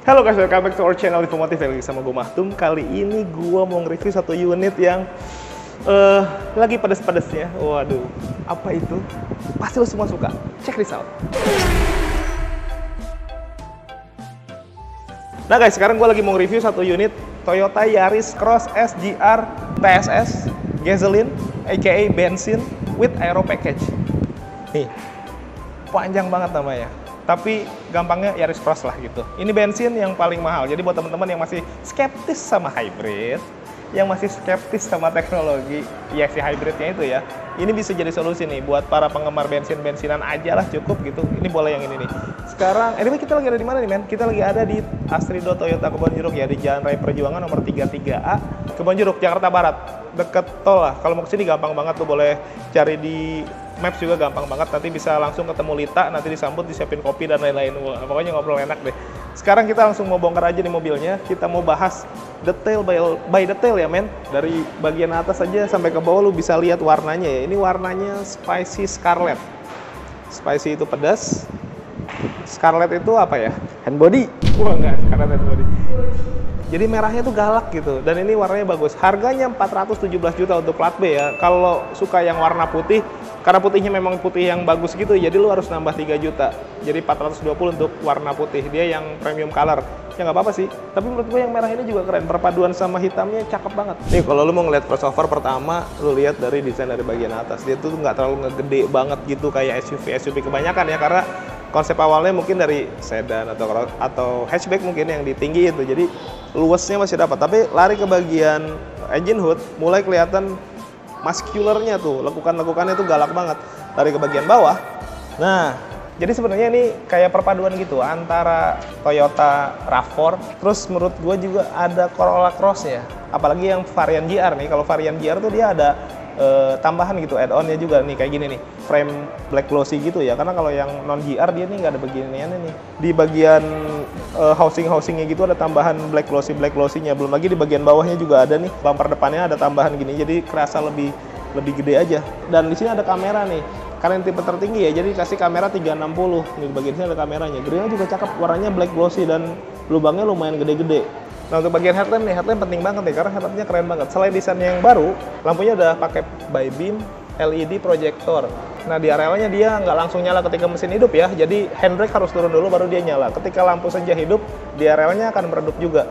Halo guys, welcome back to our channel Infomotif. Lagi sama gue Mahtum. Kali ini gue mau nge-review satu unit yang lagi pedes-pedesnya. Waduh, apa itu? Pasti lo semua suka. Check this out. Nah guys, sekarang gue lagi mau nge-review satu unit Toyota Yaris Cross SGR TSS Gasoline, aka bensin with aero package. Nih, panjang banget namanya. Tapi gampangnya Yaris Cross lah gitu. Ini bensin yang paling mahal. Jadi buat teman-teman yang masih skeptis sama hybrid, yang masih skeptis sama teknologi, ya si hybridnya itu ya, ini bisa jadi solusi nih buat para penggemar bensinan aja lah, cukup gitu. Ini boleh yang ini nih. Sekarang, anyway, kita lagi ada di mana nih men? Kita lagi ada di Astrido Toyota Kebonjeruk ya, di Jalan Raya Perjuangan nomor 33A, Kebonjeruk, Jakarta Barat. Deket tol lah. Kalau mau kesini gampang banget tuh, boleh cari di Maps juga gampang banget, nanti bisa langsung ketemu Lita, nanti disambut, disiapin kopi dan lain-lain. Wah, pokoknya ngobrol enak deh. Sekarang kita langsung mau bongkar aja nih mobilnya, kita mau bahas detail by detail ya men. Dari bagian atas aja sampai ke bawah lu bisa lihat warnanya ya. Ini warnanya Spicy Scarlet. Spicy itu pedas, Scarlet itu apa ya? Hand body. Wah enggak, Scarlet hand body. Jadi merahnya tuh galak gitu, dan ini warnanya bagus. Harganya 417 juta untuk plat B ya. Kalau suka yang warna putih, karena putihnya memang putih yang bagus gitu, jadi lu harus nambah 3 juta. Jadi 420 untuk warna putih, dia yang premium color. Ya nggak apa-apa sih, tapi menurut gue yang merah ini juga keren. Perpaduan sama hitamnya cakep banget. Nih kalau lu mau ngeliat crossover pertama, lu lihat dari desain dari bagian atas. Dia tuh nggak terlalu ngegede banget gitu kayak SUV kebanyakan ya, karena konsep awalnya mungkin dari sedan atau hatchback mungkin yang ditinggi itu. Jadi luasnya masih dapat, tapi lari ke bagian engine hood mulai kelihatan muscularnya tuh, lekukan-lekukannya tuh galak banget. Lari ke bagian bawah. Nah, jadi sebenarnya ini kayak perpaduan gitu antara Toyota RAV4, terus menurut gue juga ada Corolla Cross ya. Apalagi yang varian GR nih. Kalau varian GR tuh dia ada tambahan gitu, add-onnya juga nih kayak gini nih, frame black glossy gitu ya. Karena kalau yang non GR dia nih nggak ada beginiannya nih. Di bagian housingnya gitu ada tambahan black glossy-nya. Belum lagi di bagian bawahnya juga ada nih, bumper depannya ada tambahan gini, jadi kerasa lebih gede aja. Dan di sini ada kamera nih, karena yang tipe tertinggi ya, jadi kasih kamera 360. Nih di bagian sini ada kameranya. Grillnya juga cakep, warnanya black glossy dan lubangnya lumayan gede-gede. Nah untuk bagian headlamp nih, headlamp penting banget nih karena headlampnya keren banget. Selain desainnya yang baru, lampunya udah pakai by beam LED projector. Nah di arealnya dia nggak langsung nyala ketika mesin hidup ya, jadi handbrake harus turun dulu baru dia nyala. Ketika lampu senja hidup, di arealnya akan meredup juga.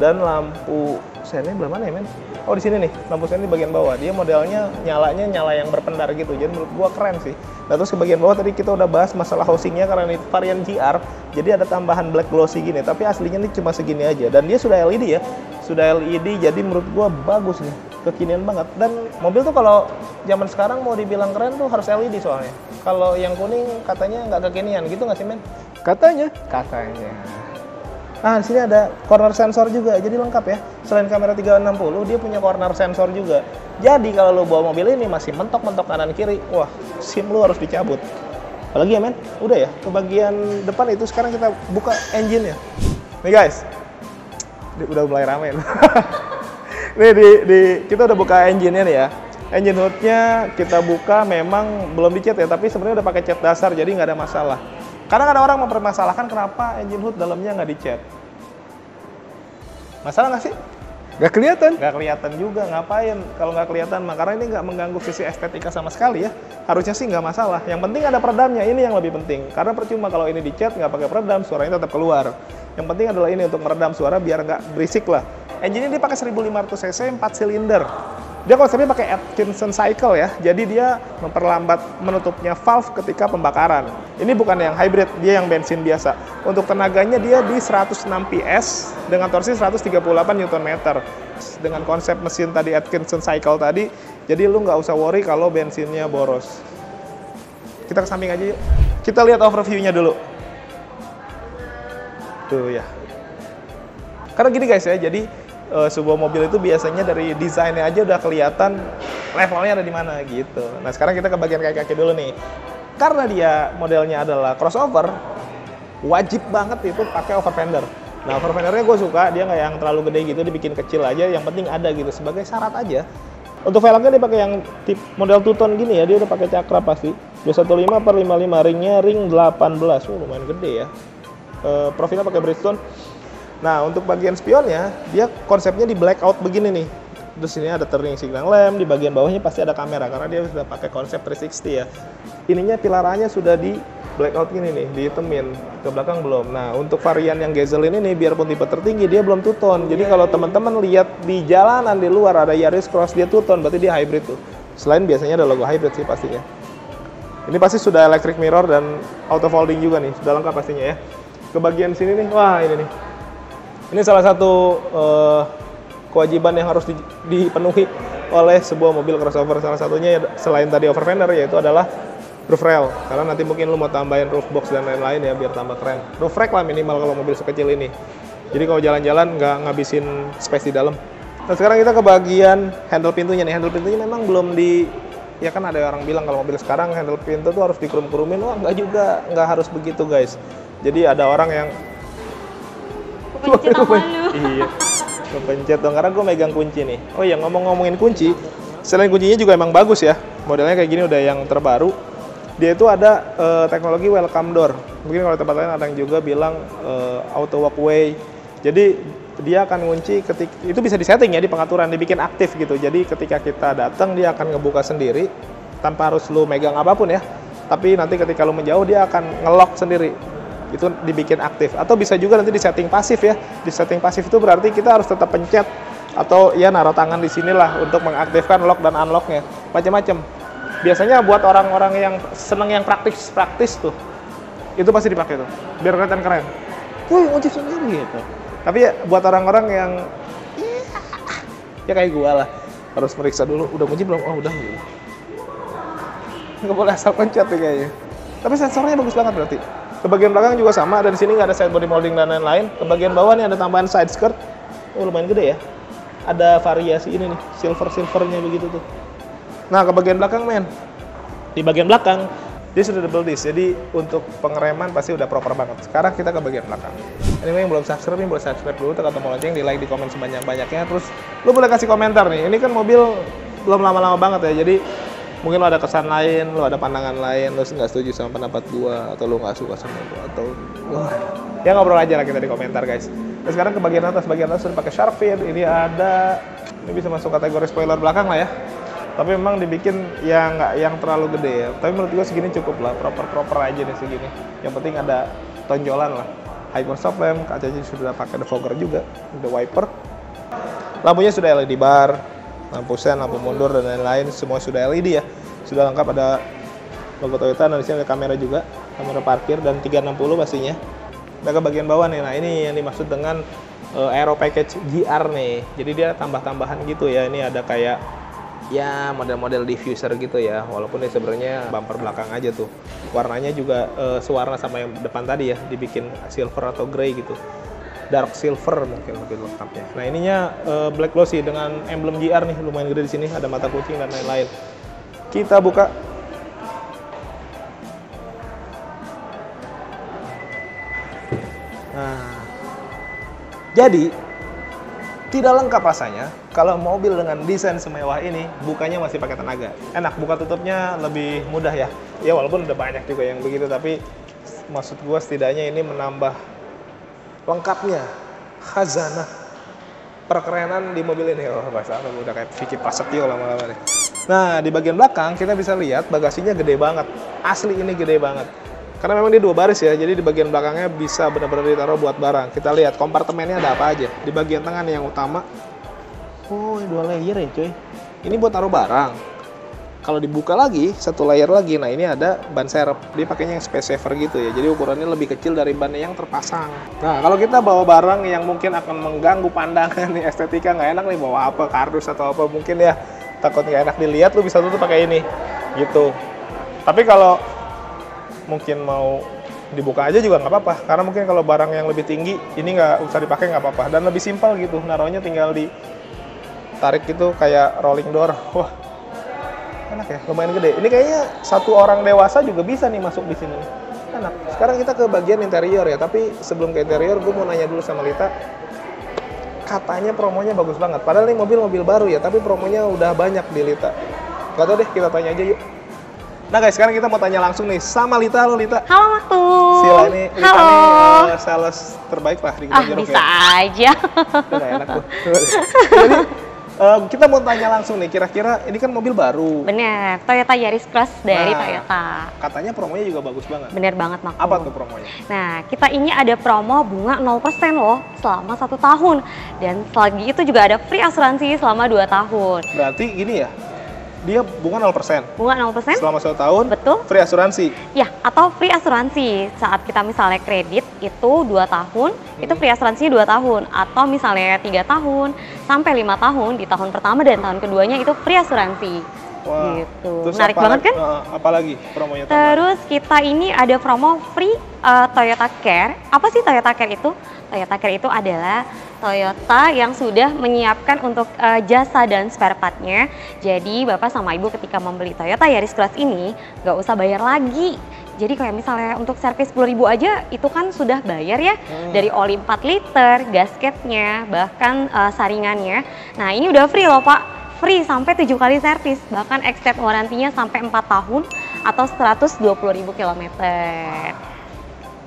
Dan lampu sennya belah mana ya men? Oh di sini nih, lampu sen di bagian bawah. Dia modelnya nyala yang berpendar gitu. Jadi menurut gua keren sih. Nah terus ke bagian bawah tadi kita udah bahas masalah housingnya karena ini varian GR. Jadi ada tambahan black glossy gini. Tapi aslinya ini cuma segini aja. Dan dia sudah LED ya. Sudah LED jadi menurut gua bagus nih. Kekinian banget. Dan mobil tuh kalau zaman sekarang mau dibilang keren tuh harus LED soalnya. Kalau yang kuning katanya nggak kekinian gitu nggak sih men? Katanya. Nah, di sini ada corner sensor juga, jadi lengkap ya. Selain kamera 360, dia punya corner sensor juga. Jadi kalau lo bawa mobil ini masih mentok-mentok kanan kiri, wah, SIM lo harus dicabut. Apalagi ya men, udah ya, ke bagian depan itu sekarang kita buka engine-nya. Nih guys, udah mulai rame. Nih kita udah buka engine-nya nih ya. Engine hood-nya kita buka, memang belum dicat ya, tapi sebenarnya udah pakai cat dasar, jadi nggak ada masalah. Kadang ada orang mempermasalahkan kenapa engine hood dalamnya nggak dicat. Masalah nggak sih? Nggak kelihatan. Nggak kelihatan juga, ngapain kalau nggak kelihatan? Karena ini nggak mengganggu sisi estetika sama sekali ya. Harusnya sih nggak masalah. Yang penting ada peredamnya, ini yang lebih penting. Karena percuma kalau ini dicat nggak pakai peredam, suaranya tetap keluar. Yang penting adalah ini untuk meredam suara biar nggak berisik lah. Engine ini pakai 1500 cc 4 silinder. Dia konsepnya pakai Atkinson cycle ya, jadi dia memperlambat menutupnya valve ketika pembakaran. Ini bukan yang hybrid, dia yang bensin biasa. Untuk tenaganya dia di 106 PS dengan torsi 138 Nm. Dengan konsep mesin tadi Atkinson cycle tadi, jadi lu nggak usah worry kalau bensinnya boros. Kita ke samping aja yuk. Kita lihat overview-nya dulu. Tuh ya. Karena gini guys ya, jadi sebuah mobil itu biasanya dari desainnya aja udah kelihatan levelnya ada di mana gitu. Nah sekarang kita ke bagian kaki-kaki dulu nih. Karena dia modelnya adalah crossover, wajib banget itu pakai over fender. Nah over fendernya gue suka, dia nggak yang terlalu gede gitu, dibikin kecil aja. Yang penting ada gitu sebagai syarat aja. Untuk velgnya dia pakai yang tip model two-tone gini ya, dia udah pakai cakra pasti. 215/55, ringnya ring 18, lumayan gede ya. Profilnya pakai Bridgestone. Nah, untuk bagian spionnya, dia konsepnya di blackout begini nih. Terus ini ada turning signal lamp, di bagian bawahnya pasti ada kamera karena dia sudah pakai konsep 360 ya. Ininya pilarannya sudah di blackout gini nih, dihitemin, ke belakang belum. Nah, untuk varian yang gasoline ini biarpun tipe tertinggi dia belum two tone. Jadi kalau teman-teman lihat di jalanan di luar ada Yaris Cross dia two tone, berarti dia hybrid tuh. Selain biasanya ada logo hybrid sih pastinya. Ini pasti sudah electric mirror dan auto folding juga nih, sudah lengkap pastinya ya. Ke bagian sini nih, wah ini nih. Ini salah satu kewajiban yang harus dipenuhi oleh sebuah mobil crossover. Salah satunya selain tadi over fender yaitu adalah roof rail. Karena nanti mungkin lu mau tambahin roof box dan lain-lain ya biar tambah keren. Roof rack lah minimal kalau mobil sekecil ini. Jadi kalau jalan-jalan nggak ngabisin space di dalam. Nah sekarang kita ke bagian handle pintunya nih. Handle pintunya memang belum ya kan ada orang bilang kalau mobil sekarang handle pintu tuh harus dikerum-kerumin. Wah nggak juga, nggak harus begitu guys. Jadi ada orang yang kepencet sama lu. Iya, kepencet dong karena gue megang kunci nih. Oh ya ngomongin kunci, selain kuncinya juga emang bagus ya. Modelnya kayak gini udah yang terbaru. Dia itu ada teknologi welcome door. Mungkin kalau tempat lain ada yang juga bilang auto walkway. Jadi dia akan ngunci ketika itu bisa disetting ya di pengaturan, dibikin aktif gitu. Jadi ketika kita datang dia akan ngebuka sendiri tanpa harus lu megang apapun ya. Tapi nanti ketika lu menjauh dia akan nge-lock sendiri. Itu dibikin aktif. Atau bisa juga nanti di setting pasif ya. Di setting pasif itu berarti kita harus tetap pencet atau ya naruh tangan di sinilah untuk mengaktifkan lock dan unlocknya. Macam-macam. Biasanya buat orang-orang yang seneng yang praktis tuh, itu pasti dipakai tuh, biar kelihatan keren. Wih, kunci sendiri gitu. Tapi ya buat orang-orang yang ya kayak gua lah, harus meriksa dulu, udah kunci belum? Oh udah. Nggak boleh asal pencet nih kayaknya. Tapi sensornya bagus banget berarti. Ke bagian belakang juga sama, dan di sini nggak ada side body molding dan lain-lain. Ke bagian bawah nih ada tambahan side skirt. Oh lumayan gede ya. Ada variasi ini nih, silvernya begitu tuh. Nah ke bagian belakang men, di bagian belakang dia sudah double disc, jadi untuk pengereman pasti udah proper banget. Sekarang kita ke bagian belakang. Ini yang belum subscribe, boleh subscribe dulu, tekan tombol lonceng, di like, di komen sebanyak-banyaknya. Terus lu boleh kasih komentar nih, ini kan mobil belum lama-lama banget ya, jadi mungkin lo ada kesan lain, lo ada pandangan lain, lo nggak setuju sama pendapat gua, atau lo nggak suka sama gua, atau ya ngobrol aja lah kita di komentar guys. Nah, sekarang ke bagian atas sudah pakai shark fin. Ini bisa masuk kategori spoiler belakang lah ya. Tapi memang dibikin yang terlalu gede ya. Tapi menurut gue segini cukup lah, proper aja nih segini. Yang penting ada tonjolan lah. Hyper stop lamp, kacanya sudah pakai defogger juga, ada wiper. Lampunya sudah LED bar, lampu sen, lampu mundur dan lain-lain, semua sudah LED ya. Sudah lengkap, ada logo Toyota, dan di sini ada kamera juga, kamera parkir dan 360 pastinya. Nah ke bagian bawah nih, nah ini yang dimaksud dengan Aero Package GR nih. Jadi dia tambah-tambahan gitu ya. Ini ada kayak ya model-model diffuser gitu ya, walaupun ini sebenarnya bumper belakang aja tuh. Warnanya juga sewarna sama yang depan tadi ya, dibikin silver atau grey gitu, dark silver mungkin lebih lengkapnya. Nah ininya black glossy dengan emblem GR nih, lumayan gede di sini, ada mata kucing dan lain-lain. Kita buka. Nah, jadi tidak lengkap rasanya kalau mobil dengan desain semewah ini bukanya masih pakai tenaga. Enak, buka tutupnya lebih mudah ya. Ya walaupun udah banyak juga yang begitu, tapi maksud gue setidaknya ini menambah lengkapnya khazanah perkerenan di mobil ini. Oh bahasa apa, udah kayak Vicky Prasetyo lama-lama nih. Nah di bagian belakang kita bisa lihat bagasinya gede banget. Asli ini gede banget. Karena memang dia 2 baris ya, jadi di bagian belakangnya bisa benar-benar ditaruh buat barang. Kita lihat kompartemennya ada apa aja. Di bagian tengah nih yang utama, oh ini 2 layer ya coy. Ini buat taruh barang. Kalau dibuka lagi, 1 layer lagi, nah ini ada ban serep. Dia pakainya yang space saver gitu ya, jadi ukurannya lebih kecil dari ban yang terpasang. Nah kalau kita bawa barang yang mungkin akan mengganggu pandangan nih, estetika nggak enak nih, bawa apa, kardus atau apa mungkin ya, takut nggak enak dilihat, lu bisa tutup pakai ini, gitu. Tapi kalau mungkin mau dibuka aja juga nggak apa-apa, karena mungkin kalau barang yang lebih tinggi ini nggak usah dipakai, nggak apa-apa, dan lebih simpel gitu, naruhnya tinggal ditarik gitu kayak rolling door. Wah enak ya, lumayan gede. Ini kayaknya 1 orang dewasa juga bisa nih masuk di sini, enak. Sekarang kita ke bagian interior ya, tapi sebelum ke interior gue mau nanya dulu sama Lita. Katanya promonya bagus banget, padahal ini mobil baru ya, tapi promonya udah banyak di Lita. Gak tau deh, kita tanya aja yuk. Nah guys, sekarang kita mau tanya langsung nih sama Lita. Halo Lita. Halo Waktu. Sila ini, Lita halo. Nih sales terbaik lah di Ah, Kebon Jeruk bisa ya. aja. Udah nggak enak tuh. Jadi kita mau tanya langsung nih, kira-kira ini kan mobil baru. Bener, Toyota Yaris Cross dari Nah, Toyota. Katanya promonya juga bagus banget. Bener banget, Mak. Apa tuh promonya? Nah, kita ini ada promo bunga 0% loh selama 1 tahun. Dan lagi itu juga ada free asuransi selama 2 tahun. Berarti gini ya, dia bunga 0% Bunga 0%? selama 1 tahun, Betul. free asuransi. Ya, atau free asuransi saat kita misalnya kredit itu 2 tahun, itu free asuransinya 2 tahun. Atau misalnya 3 tahun sampai 5 tahun, di tahun pertama dan tahun keduanya itu free asuransi. Wah, Gitu. terus Menarik apa banget lagi- kan? apalagi promonya tambahan? Terus kita ini ada promo free Toyota Care. Apa sih Toyota Care itu? Toyota Care itu adalah Toyota yang sudah menyiapkan untuk jasa dan spare part-nya. Jadi Bapak sama Ibu ketika membeli Toyota Yaris Cross ini nggak usah bayar lagi. Jadi kayak misalnya untuk servis 10.000 aja itu kan sudah bayar ya. Dari oli 4 liter, gasketnya, bahkan saringannya. Nah ini udah free loh Pak. Free sampai 7 kali servis, bahkan extend warantinya sampai 4 tahun atau 120.000 kilometer.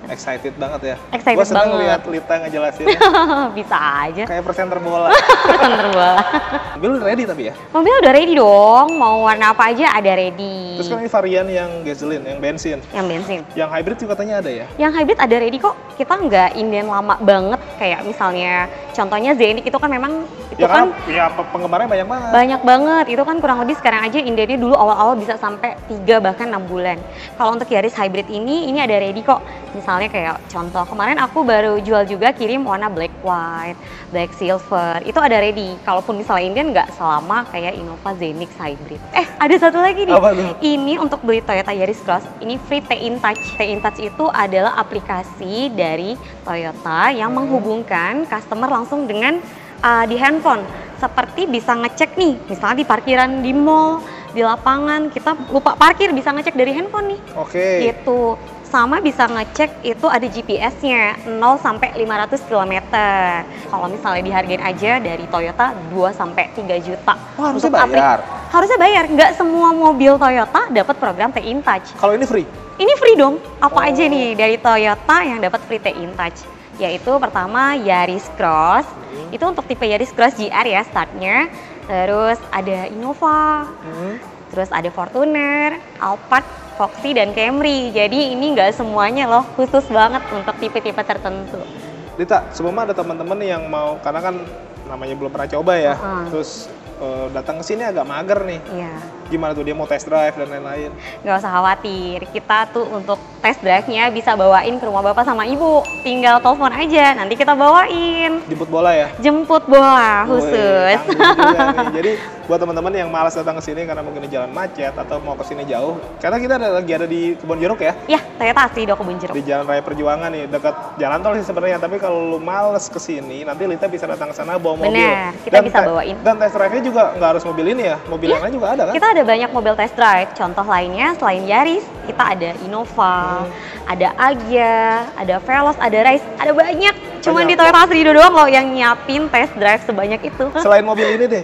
Excited banget ya. Excited Gua seneng banget. lihat Lita ngejelasinnya. Bisa aja. Kayak presenter bola. Terbola. Mobil udah ready tapi ya. Mobil udah ready dong, mau warna apa aja ada ready. Terus kan ini varian yang gasoline, yang bensin. Yang bensin. Yang hybrid juga katanya ada ya. Yang hybrid ada ready kok. Kita nggak inden lama banget kayak misalnya contohnya Zenith itu kan memang itu Ya kan kan ya penggemarnya banyak banget. banyak banget. Itu kan kurang lebih sekarang aja indennya dulu awal-awal bisa sampai 3 bahkan 6 bulan. Kalau untuk Yaris hybrid ini ada ready kok. Misalnya kayak contoh kemarin aku baru jual juga kirim warna black white, black silver. Itu ada ready. Kalaupun misalnya inden nggak selama kayak Innova Zenith hybrid. Ada satu lagi nih. Apa tuh? Ini untuk beli Toyota Yaris Cross, ini free T-In Touch. T-In Touch itu adalah aplikasi dari Toyota yang menghubungkan customer langsung dengan di handphone. Seperti bisa ngecek nih, misalnya di parkiran di mall, di lapangan, kita lupa parkir bisa ngecek dari handphone nih. Oke. Gitu. Sama bisa ngecek itu ada GPS-nya 0 sampai 500 km. Kalau misalnya dihargain aja dari Toyota 2 sampai 3 juta. Oh, harusnya Untuk bayar. Harusnya bayar. Nggak semua mobil Toyota dapat program T-In Touch. Kalau ini free. Ini free dong. Apa Oh. aja nih dari Toyota yang dapat free T-In Touch? Yaitu pertama Yaris Cross. Itu untuk tipe Yaris Cross GR ya startnya. Terus ada Innova. Terus ada Fortuner, Alphard, Foxy, dan Camry. Jadi ini nggak semuanya loh, khusus banget untuk tipe-tipe tertentu. Lita, sebelumnya ada teman-teman yang mau, karena kan namanya belum pernah coba ya, terus datang ke sini agak mager nih. Iya, Gimana tuh dia mau test drive dan lain-lain? nggak usah khawatir. Kita tuh untuk test drive-nya bisa bawain ke rumah Bapak sama Ibu. Tinggal telepon aja, nanti kita bawain. Jemput bola ya? Jemput bola Woi, khusus. tanggung juga nih. Jadi buat teman-teman yang malas datang ke sini karena mungkin di jalan macet atau mau ke sini jauh, karena kita lagi ada di Kebon Jeruk ya, Ya, Toyota asli do Kebun Jeruk. di Jalan Raya Perjuangan nih, dekat jalan tol sih sebenarnya. Tapi kalau lu males ke sini, nanti Lita bisa datang ke sana bawa mobil. Bener, kita bisa bawain. Dan test drive-nya juga nggak harus mobil ini ya, mobil yang lain juga ada kan? Kita ada banyak mobil test drive. Contoh lainnya selain Yaris, kita ada Innova, ada Agya, ada Veloz, ada Rise, ada banyak. Cuman Banyak. di Toyota Asli doang loh yang nyiapin test drive sebanyak itu. Selain mobil ini deh,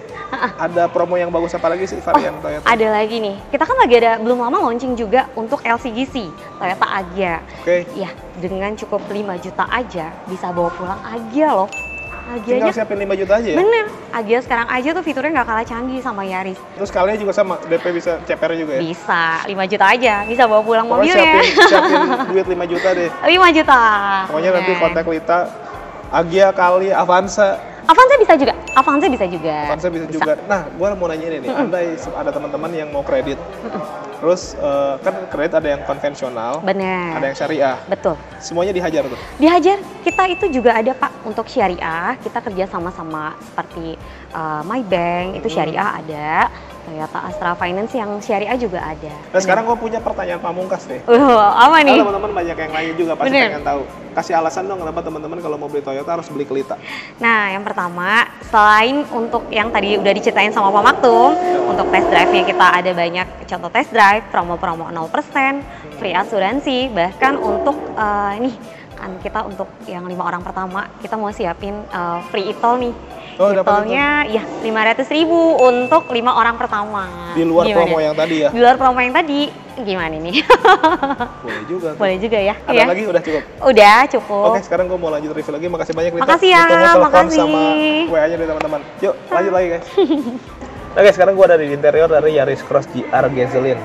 ada promo yang bagus apa lagi sih varian Toyota? Ada lagi nih. Kita kan lagi ada belum lama launching juga untuk LCGC Toyota Agya. Oke. Ya, dengan cukup 5 juta aja bisa bawa pulang Agya loh. Tinggal Agyanya siapin 5 juta aja ya? bener. Agya sekarang aja tuh fiturnya nggak kalah canggih sama Yaris. Terus kalinya juga sama, DP bisa CPR juga ya? Bisa 5 juta aja bisa bawa pulang Pokoknya mobilnya. siapin duit 5 juta deh. 5 juta. Pokoknya nanti Bener. kontak Lita, Agya kali, Avanza. Avanza bisa juga. Avanza bisa juga. Avanza bisa juga. Nah, gue mau nanya ini nih, andai ada teman-teman yang mau kredit, terus kan kredit ada yang konvensional, Bener. ada yang syariah, Betul. semuanya dihajar tuh. Dihajar. Kita itu juga ada Pak untuk syariah. Kita kerja sama-sama seperti MyBank itu syariah ada. Toyota Astra Finance yang syariah juga ada. Nah sekarang gue punya pertanyaan pamungkas deh. Apa nih? Kalau teman-teman banyak yang lain juga pasti Bener. pengen tahu. Kasih alasan dong kenapa teman-teman kalau mau beli Toyota harus beli ke Lita. Nah, yang pertama, selain untuk yang tadi udah diceritain sama Pak Maktum, untuk test drive-nya kita ada banyak contoh test drive, promo-promo 0%, free asuransi, bahkan untuk ini kan kita untuk yang 5 orang pertama, kita mau siapin free e-tol nih. Oh, dapat E-tolnya ya 500.000 untuk 5 orang pertama. Di luar Gimana? promo yang tadi ya? Di luar promo yang tadi, Gimana nih? Boleh juga. Boleh juga ya. Ada ya. lagi udah cukup? Udah cukup. Oke, sekarang gue mau lanjut review lagi. Makasih banyak Rita. Makasih ya, Tunggu telepon makasih. sama WA-nya dari teman-teman. Yuk, lanjut lagi guys. Oke, sekarang gue ada di interior dari Yaris Cross GR Gasoline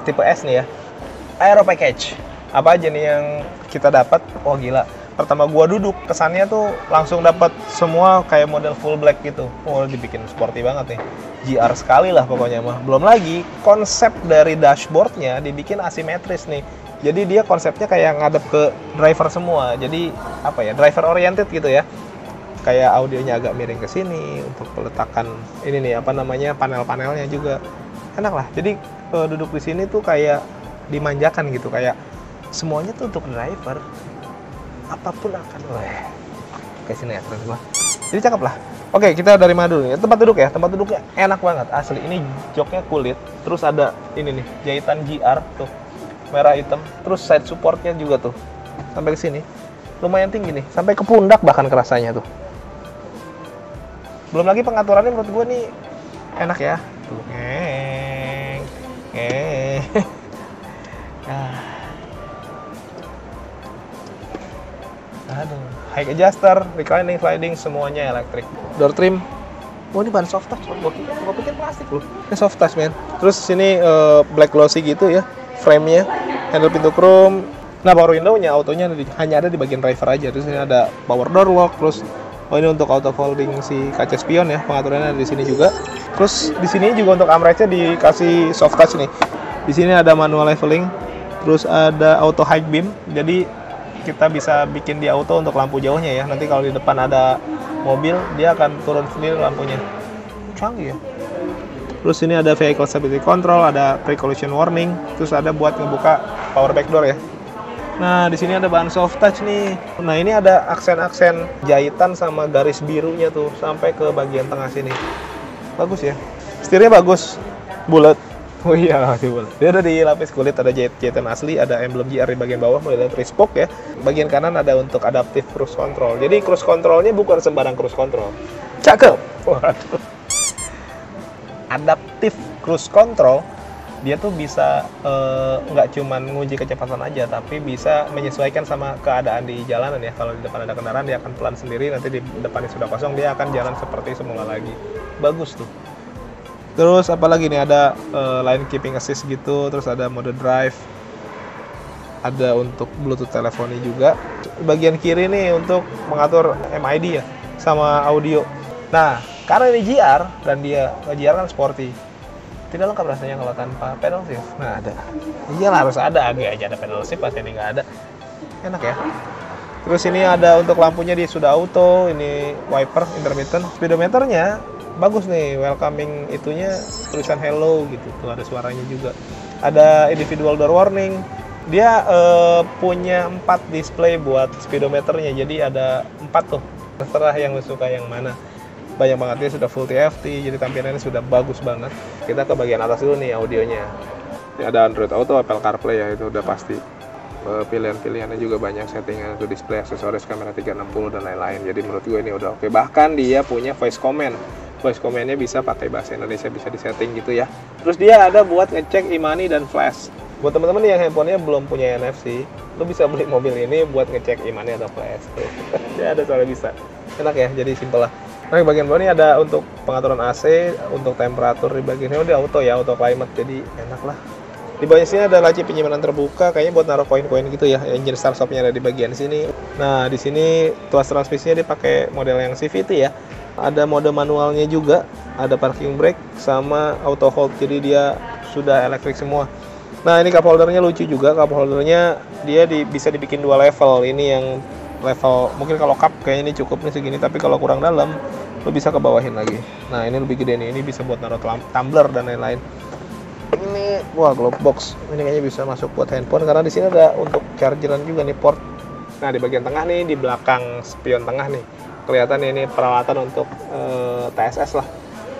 tipe S nih ya. Aero package. Apa aja nih yang kita dapat? Oh gila. Pertama gua duduk, kesannya tuh langsung dapat semua kayak model full black gitu. Oh, dibikin sporty banget nih. GR sekali lah pokoknya mah. Belum lagi konsep dari dashboardnya dibikin asimetris nih. Jadi dia konsepnya kayak ngadep ke driver semua. Jadi apa ya? Driver oriented gitu ya. Kayak audionya agak miring ke sini untuk peletakan ini nih apa namanya panel-panelnya juga enak lah. Jadi duduk di sini tuh kayak dimanjakan gitu, kayak semuanya tuh untuk driver. Apapun akan kayak sini ya keren gua. Jadi cakep lah. Oke, kita dari mana dulu nih? Tempat duduk ya. Tempat duduknya enak banget asli. Ini joknya kulit. Terus ada ini nih jahitan GR tuh merah hitam. Terus side supportnya juga tuh sampai ke sini. Lumayan tinggi nih, sampai ke pundak bahkan kerasanya tuh. Belum lagi pengaturannya menurut gue nih enak ya. Tuh. Aduh, high adjuster, reclining, sliding, semuanya elektrik. Door trim. Oh, ini ban soft touch. Gua pikir plastik loh. Ini soft touch, men. Terus sini black glossy gitu ya frame-nya. Handle pintu chrome. Nah, power window-nya autonya hanya ada di bagian driver aja. Terus ini ada power door lock, terus ini untuk auto folding si kaca spion ya, pengaturannya ada di sini juga. Terus di sini juga untuk armrest-nya dikasih soft touch nih. Di sini ada manual leveling, terus ada auto high beam. Jadi kita bisa bikin di auto untuk lampu jauhnya ya. Nanti kalau di depan ada mobil, dia akan turun sendiri lampunya. Canggih ya. Terus ini ada vehicle stability control, ada pre-collision warning, terus ada buat ngebuka power back door ya. Nah, di sini ada bahan soft touch nih. Nah, ini ada aksen-aksen jahitan sama garis birunya tuh sampai ke bagian tengah sini. Bagus ya. Setirnya bagus. Bulat. Oh iya, masih bulat. Dia ada di lapis kulit, ada jahitan asli, ada emblem GR di bagian bawah, model 3 spoke ya. Bagian kanan ada untuk adaptive cruise control. Jadi cruise controlnya bukan sembarang cruise control. Cakep. Waduh. Adaptive cruise control, dia tuh bisa nggak cuman nguji kecepatan aja, tapi bisa menyesuaikan sama keadaan di jalanan ya. Kalau di depan ada kendaraan, dia akan pelan sendiri, nanti di depannya sudah kosong, dia akan jalan seperti semula lagi. Bagus tuh. Terus apalagi nih, ada line keeping assist gitu, terus ada mode drive, ada untuk bluetooth teleponi juga. Bagian kiri nih untuk mengatur MID ya, sama audio. Nah, karena ini GR dan dia GR kan sporty, tidak lengkap rasanya kalau tanpa pedal shift. Nah, ada. Iyalah harus ada, agak aja ada pedal shift, pasti ini nggak ada. Enak ya. Terus ini ada untuk lampunya, dia sudah auto, ini wiper intermittent. Speedometernya bagus nih, welcoming itunya tulisan hello gitu, tuh ada suaranya juga. Ada individual door warning. Dia punya 4 display buat speedometernya, jadi ada 4 tuh. Terserah yang lu suka yang mana. Banyak banget, dia sudah full TFT, jadi tampilannya sudah bagus banget. Kita ke bagian atas dulu nih audionya. Ini ada Android Auto, Apple CarPlay ya, itu udah pasti. Pilihan-pilihannya juga banyak, settingan untuk display, aksesoris, kamera 360 dan lain-lain. Jadi menurut gue ini udah oke. Bahkan dia punya voice command. Voice command-nya bisa pakai bahasa Indonesia, bisa disetting gitu ya. Terus dia ada buat ngecek e-money dan flash. Buat teman-teman yang handphonenya belum punya NFC, lo bisa beli mobil ini buat ngecek e-money atau flash. Ya ada soalnya bisa. Enak ya, jadi simpel lah. Nah, bagian bawah ini ada untuk pengaturan AC, untuk temperatur di bagian ini udah auto ya, auto climate, jadi enak lah. Di bawah sini ada laci penyimpanan terbuka, kayaknya buat naruh koin-koin gitu ya. Engine start stop-nya ada di bagian sini. Nah, di sini tuas transmisinya dipakai model yang CVT ya. Ada mode manualnya juga, ada parking brake sama auto hold, jadi dia sudah elektrik semua. Nah, ini cup holdernya lucu juga. Cup holdernya dia bisa dibikin 2 level. Ini yang level, mungkin kalau cup kayaknya ini cukup nih segini, tapi kalau kurang dalam lo bisa ke bawahin lagi. Nah, ini lebih gede nih, ini bisa buat naruh tumbler dan lain-lain. Ini wah, glove box, ini kayaknya bisa masuk buat handphone karena di sini ada untuk chargeran juga nih, port. Nah, di bagian tengah nih, di belakang spion tengah nih, kelihatan ini peralatan untuk TSS lah.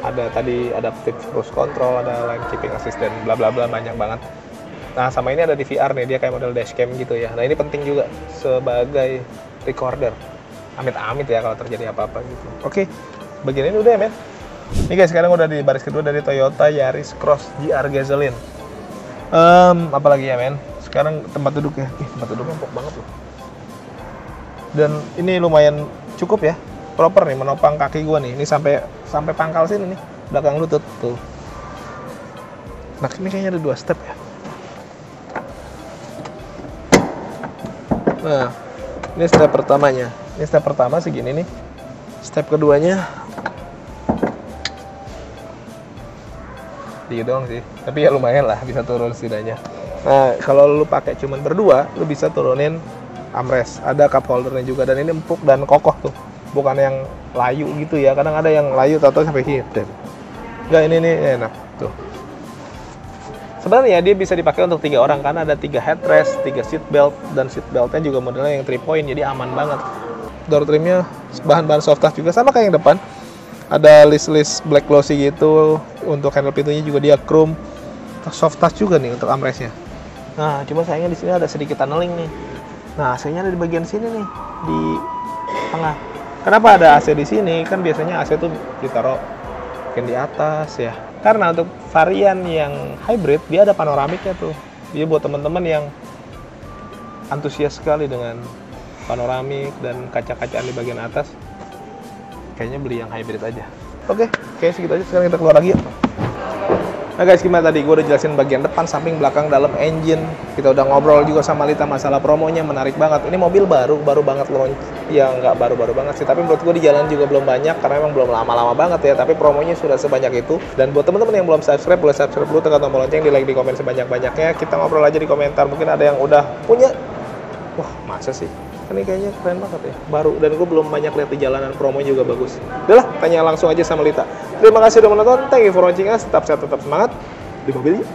Ada tadi adaptive cruise control, ada line keeping assist dan bla bla bla, banyak banget. Nah, sama ini ada di VR nih, dia kayak model dashcam gitu ya. Nah, ini penting juga sebagai recorder. Amit-amit ya kalau terjadi apa-apa gitu. Oke, bagian ini udah ya, men. Nih guys, sekarang udah di baris kedua dari Toyota Yaris Cross GR Gasoline. Apalagi ya men, sekarang tempat duduk ya, tempat duduknya empuk banget loh. Dan ini lumayan cukup ya, proper nih menopang kaki gua nih. Ini sampai pangkal sini nih, belakang lutut tuh. Nah ini kayaknya ada 2 step ya. Nah ini step pertamanya. Ini step pertama segini nih. Step keduanya dikit doang sih, tapi ya lumayan lah, bisa turun setidaknya. Nah kalau lu pakai cuman berdua, lu bisa turunin armrest. Ada cup holdernya juga, dan ini empuk dan kokoh tuh, bukan yang layu gitu ya. Kadang ada yang layu tato sampai hidden. Enggak, ini nih enak tuh. Sebenarnya dia bisa dipakai untuk 3 orang karena ada 3 headrest, 3 seat belt, dan seat beltnya juga modelnya yang 3 point, jadi aman banget. Door trimnya bahan-bahan soft touch juga, sama kayak yang depan. Ada list black glossy gitu. Untuk handle pintunya juga dia chrome. Soft touch juga nih untuk armrestnya. Nah, cuma sayangnya di sini ada sedikit tunneling nih. Nah, AC-nya ada di bagian sini nih, di tengah. Kenapa ada AC di sini? Kan biasanya AC tuh ditaruh mungkin di atas ya. Karena untuk varian yang hybrid dia ada panoramiknya tuh. Dia buat teman-teman yang antusias sekali dengan panoramik dan kaca-kacaan di bagian atas. Kayaknya beli yang hybrid aja. Oke, kayaknya segitu aja. Sekarang kita keluar lagi yuk. Nah guys, gimana tadi? Gue udah jelasin bagian depan, samping, belakang, dalam, engine. Kita udah ngobrol juga sama Lita masalah promonya, menarik banget. Ini mobil baru banget launch. Ya nggak baru-baru banget sih, tapi menurut gue di jalan juga belum banyak, karena emang belum lama-lama banget ya. Tapi promonya sudah sebanyak itu. Dan buat teman-teman yang belum subscribe, boleh subscribe dulu, tekan tombol lonceng, di like, di komen sebanyak-banyaknya. Kita ngobrol aja di komentar. Mungkin ada yang udah punya. Wah, masa sih? Ini kayaknya keren banget ya, baru, dan gue belum banyak lihat di jalanan, promo juga bagus. Udah lah, tanya langsung aja sama Lita. Terima kasih udah menonton, thank you for watching us, tetap sehat, tetap semangat di mobil yuk.